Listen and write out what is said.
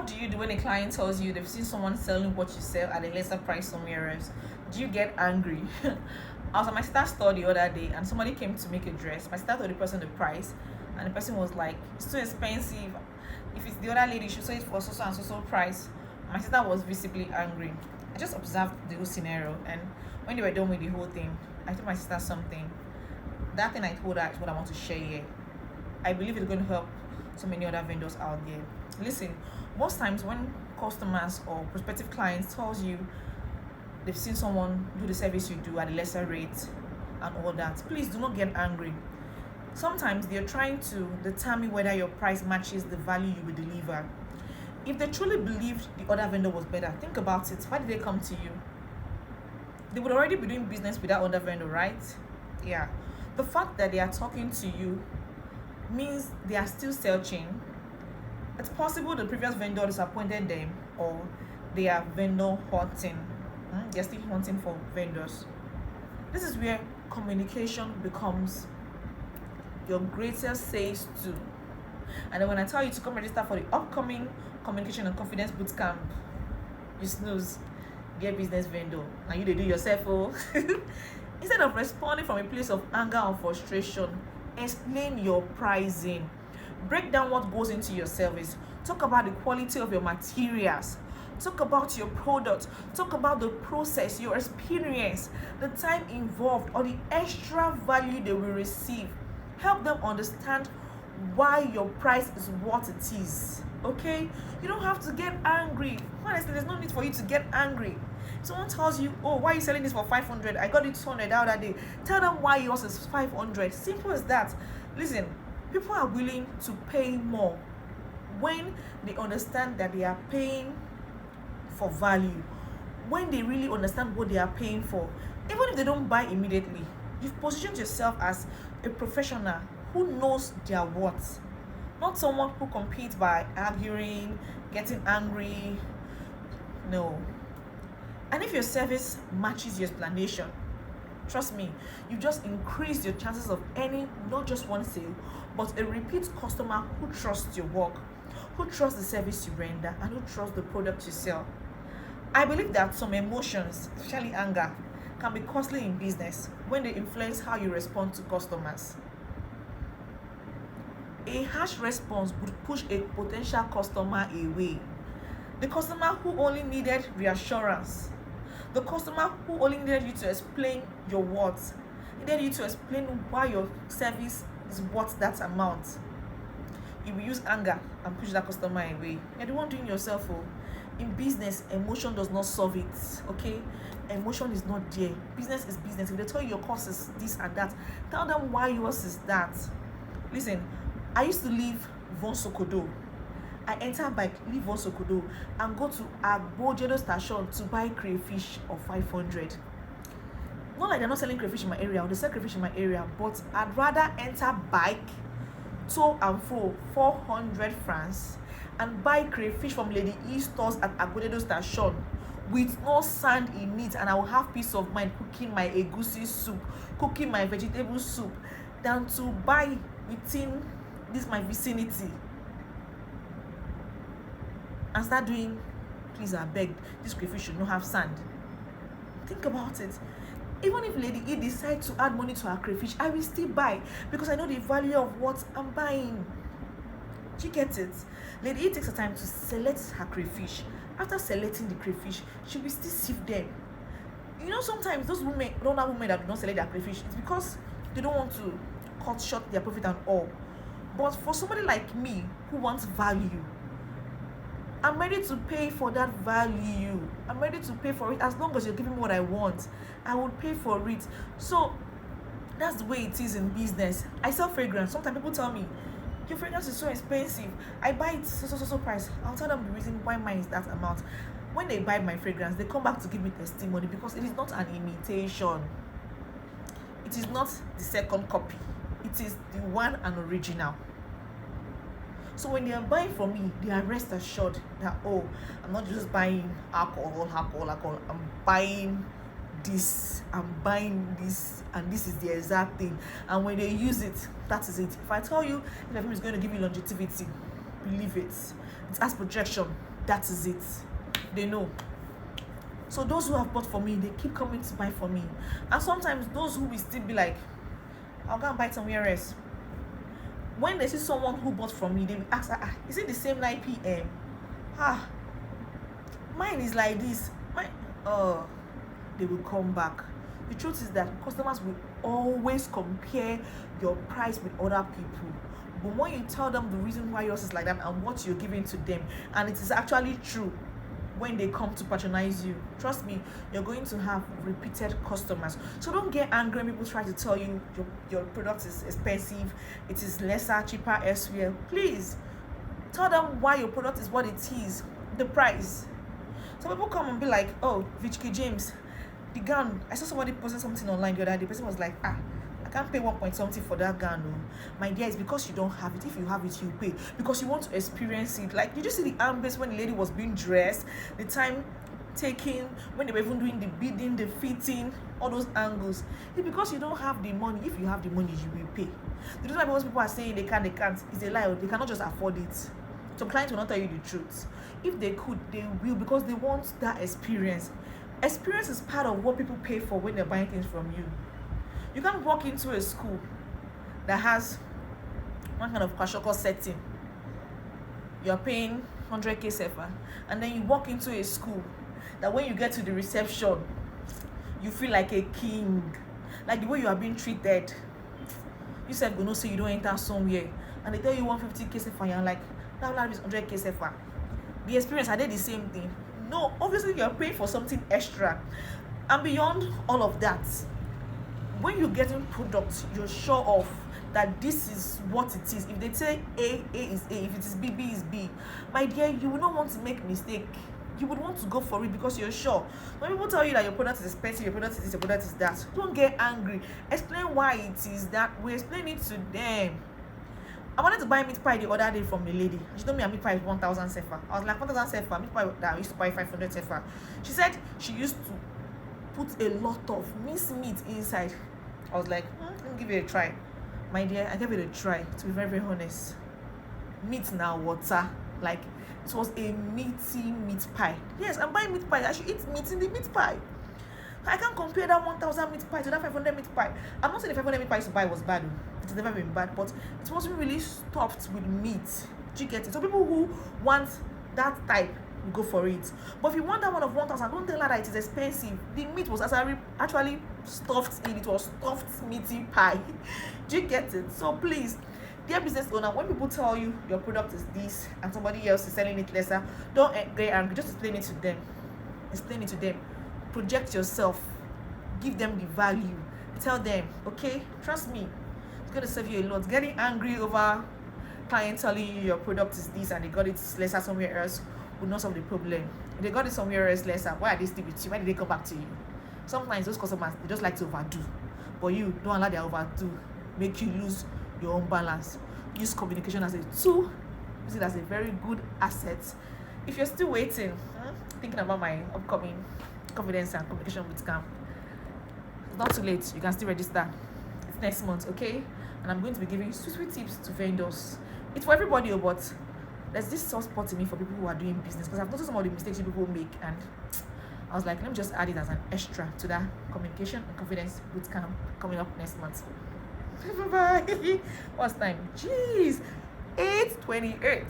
What do you do when a client tells you they've seen someone selling what you sell at a lesser price somewhere else? Do you get angry? I was at my sister's store the other day and somebody came to make a dress. My sister told the person the price, and the person was like, "It's too expensive. If it's the other lady, she sell it for so and so price." My sister was visibly angry. I just observed the whole scenario, and when they were done with the whole thing, I told my sister something. That thing I told her is what I want to share here. I believe it's going to help so many other vendors out there. Listen, most times when customers or prospective clients tells you they've seen someone do the service you do at a lesser rate and all that, please do not get angry. Sometimes they're trying to determine whether your price matches the value you will deliver. If they truly believed the other vendor was better, think about it. Why did they come to you? They would already be doing business with that other vendor, right? Yeah. The fact that they are talking to you means they are still searching. It's possible the previous vendor disappointed them, or they are vendor hunting. They're still hunting for vendors. This is where communication becomes your greatest sales tool. And then when I tell you to come register for the upcoming Communication and Confidence Bootcamp, you snooze, get business vendor, and you they do yourself. Oh. Instead of responding from a place of anger or frustration, explain your pricing. Break down what goes into your service. Talk about the quality of your materials. Talk about your product. Talk about the process, your experience, the time involved, or the extra value they will receive. Help them understand why your price is what it is. Okay? You don't have to get angry. Honestly, there's no need for you to get angry. If someone tells you, "Oh, why are you selling this for 500? I got it 200 the other day." Tell them why yours is 500. Simple as that. Listen, people are willing to pay more when they understand that they are paying for value, when they really understand what they are paying for. Even if they don't buy immediately, you've positioned yourself as a professional who knows their worth, not someone who competes by arguing, getting angry. No. And if your service matches your explanation, trust me, you just increase your chances of earning not just one sale, but a repeat customer who trusts your work, who trusts the service you render, and who trusts the product you sell. I believe that some emotions, especially anger, can be costly in business when they influence how you respond to customers. A harsh response would push a potential customer away. The customer who only needed reassurance, the customer who only needed you to explain your worth, needed you to explain why your service is worth that amount. You will use anger and push that customer away. You're the one doing yourself. Oh. In business, emotion does not solve it. Okay? Emotion is not there. Business is business. If they tell you your cost is this and that, tell them why yours is that. Listen, I used to leave Von Sokodo. I enter bike, leave Von Sokodo, and go to Agbo station to buy crayfish of 500. Not like they're not selling crayfish in my area, or they sell crayfish in my area, but I'd rather enter bike, to and fro 400 francs, and buy crayfish from Lady E stores at Agbo station with no sand in it, and I will have peace of mind cooking my egusi soup, cooking my vegetable soup, than to buy within this my vicinity and start doing, please I beg, this crayfish should not have sand. Think about it. Even if Lady E decides to add money to her crayfish, I will still buy because I know the value of what I'm buying. Do you get it? Lady E takes her time to select her crayfish. After selecting the crayfish, she will still sieve them. You know, sometimes those other women that do not select their crayfish, it's because they don't want to cut short their profit and all. But for somebody like me who wants value, I'm ready to pay for that value. I'm ready to pay for it. As long as you're giving me what I want, I will pay for it. So that's the way it is in business. I sell fragrance. Sometimes people tell me, your fragrance is so expensive. I buy it so price. I'll tell them the reason why mine is that amount. When they buy my fragrance, they come back to give me testimony because it is not an imitation. It is not the second copy. It is the one and original. So when they are buying from me, they are rest assured that, oh, I'm not just buying alcohol. I'm buying this, and this is the exact thing. And when they use it, that is it. If I tell you the perfume is going to give you longevity, believe it. It has projection. that is it. They know. So those who have bought for me, they keep coming to buy for me. And sometimes those who will still be like, I'll go and buy somewhere else. When they see someone who bought from me, they will ask, is it the same 9 p.m.? Mine is like this. They will come back. The truth is that customers will always compare your price with other people. But when you tell them the reason why yours is like that and what you're giving to them, and it is actually true, when they come to patronize you, trust me, you're going to have repeated customers. So don't get angry when people try to tell you your product is expensive, it is lesser, cheaper elsewhere. Please tell them why your product is what it is, the price. Some people come and be like, oh, Vichki James, the gown, I saw somebody posting something online the other day. The person was like, I can't pay 1 point something for that gown. No. My dear, it's because you don't have it. If you have it, you pay. Because you want to experience it. Like, did you see the ambience when the lady was being dressed? The time taken, when they were even doing the bidding, the fitting, all those angles. It's because you don't have the money. If you have the money, you will pay. The reason why most people are saying they can't, it's a lie. They cannot just afford it. Some clients will not tell you the truth. If they could, they will, because they want that experience. Experience is part of what people pay for when they're buying things from you. You can't walk into a school that has one kind of kwashoko setting. You're paying 100k sefa, and then you walk into a school that when you get to the reception, you feel like a king. Like the way you are being treated. You said, go no, say you don't enter somewhere, and they tell you 150k sefa, and you're like, that is 100k sefa. The experience, are they the same thing? No, obviously you're paying for something extra. And beyond all of that, when you're getting products, you're sure of that this is what it is. If they say A is A. If it is B, B is B. My dear, you will not want to make mistake. You would want to go for it because you're sure. When people tell you that your product is expensive, your product is this, your product is that, don't get angry. Explain why it is that. We explain it to them. I wanted to buy meat pie the other day from a lady. She told me a meat pie is 1,000 sefa. I was like, 1,000 sefa? Meat pie that I used to buy 500 sefa. She said she used to put a lot of minced meat inside. I was like, let me give it a try. My dear, I gave it a try, to be very, very honest. Meat now, water. Like, it was a meaty meat pie. Yes, I'm buying meat pie. I should eat meat in the meat pie. I can't compare that 1,000 meat pie to that 500 meat pie. I'm not saying the 500 meat pie to buy was bad. It's never been bad, but it wasn't really stuffed with meat. Do you get it? So people who want that type will go for it. But if you want that one of 1,000, don't tell her that it is expensive. The meat was actually stuffed in. It was stuffed meaty pie. Do you get it? So please, dear business owner, when people tell you your product is this and somebody else is selling it lesser, don't get angry. Just explain it to them. Explain it to them. Project yourself. Give them the value. Tell them, okay, trust me, it's going to save you a lot. Getting angry over client telling you your product is this and they got it lesser somewhere else will not solve the problem. If they got it somewhere else lesser, why are they still with you? Why did they come back to you? Sometimes those customers, they just like to overdo. But you don't allow their overdo make you lose your own balance. Use communication as a tool. Use it as a very good asset. If you're still waiting, thinking about my upcoming confidence and communication bootcamp, it's not too late. You can still register. It's next month, okay? And I'm going to be giving sweet tips to vendors. It's for everybody, but there's this soft spot in me for people who are doing business, because I've noticed some of the mistakes people make, and I was like, let me just add it as an extra to that communication and confidence bootcamp coming up next month. Bye bye. What's time? Jeez, 8:28.